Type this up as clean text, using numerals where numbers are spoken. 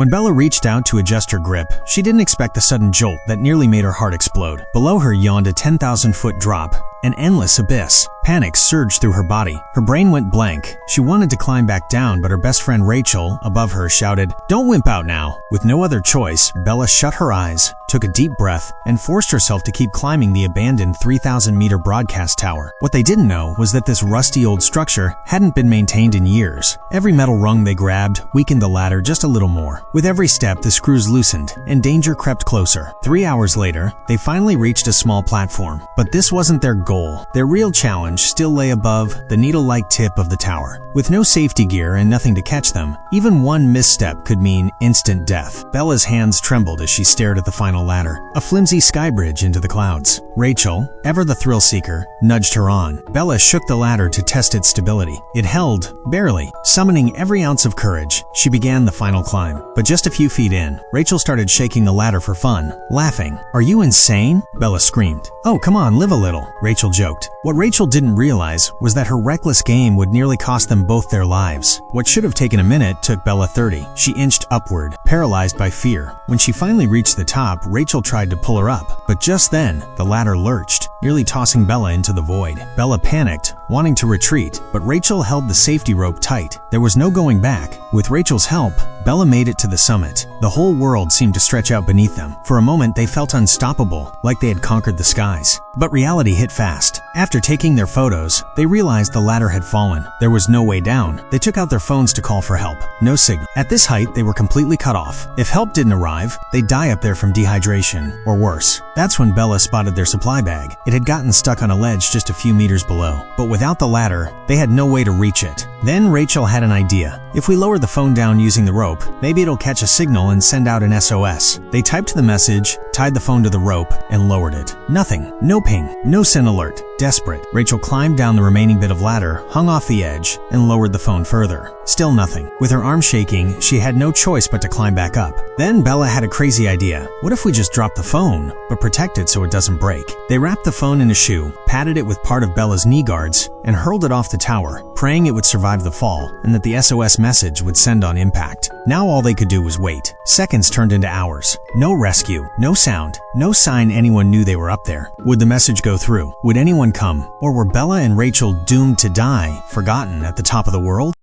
When Bella reached out to adjust her grip, she didn't expect the sudden jolt that nearly made her heart explode. Below her yawned a 10,000-foot drop, an endless abyss. Panic surged through her body. Her brain went blank. She wanted to climb back down, but her best friend Rachel, above her, shouted, "Don't wimp out now." With no other choice, Bella shut her eyes, took a deep breath, and forced herself to keep climbing the abandoned 3,000-meter broadcast tower. What they didn't know was that this rusty old structure hadn't been maintained in years. Every metal rung they grabbed weakened the ladder just a little more. With every step, the screws loosened, and danger crept closer. 3 hours later, they finally reached a small platform. But this wasn't their goal. Their real challenge still lay above the needle-like tip of the tower. With no safety gear and nothing to catch them, even one misstep could mean instant death. Bella's hands trembled as she stared at the final ladder, a flimsy sky bridge into the clouds. Rachel, ever the thrill seeker, nudged her on. Bella shook the ladder to test its stability. It held, barely. Summoning every ounce of courage, she began the final climb. But just a few feet in, Rachel started shaking the ladder for fun, laughing. "Are you insane?" Bella screamed. "Oh, come on, live a little," Rachel joked. What Rachel didn't realize was that her reckless game would nearly cost them both their lives. What should have taken a minute took Bella 30. She inched upward, paralyzed by fear. When she finally reached the top, Rachel tried to pull her up. But just then, the ladder lurched, nearly tossing Bella into the void. Bella panicked, wanting to retreat, but Rachel held the safety rope tight. There was no going back. With Rachel's help, Bella made it to the summit. The whole world seemed to stretch out beneath them. For a moment, they felt unstoppable, like they had conquered the skies. But reality hit fast. After taking their photos, they realized the ladder had fallen. There was no way down. They took out their phones to call for help. No signal. At this height, they were completely cut off. If help didn't arrive, they'd die up there from dehydration, or worse. That's when Bella spotted their supply bag. It had gotten stuck on a ledge just a few meters below. But without the ladder, they had no way to reach it. Then Rachel had an idea. If we lower the phone down using the rope, maybe it'll catch a signal and send out an SOS. They typed the message, tied the phone to the rope, and lowered it. Nothing. No ping. No SIN alert. Desperate, Rachel climbed down the remaining bit of ladder, hung off the edge, and lowered the phone further. Still nothing. With her arm shaking, she had no choice but to climb back up. Then Bella had a crazy idea. What if we just drop the phone, but protect it so it doesn't break? They wrapped the phone in a shoe, padded it with part of Bella's knee guards, and hurled it off the tower, praying it would survive the fall and that the SOS message would send on impact. Now all they could do was wait. Seconds turned into hours. No rescue, no sound, no sign anyone knew they were up there. Would the message go through? Would anyone come? Or were Bella and Rachel doomed to die, forgotten at the top of the world?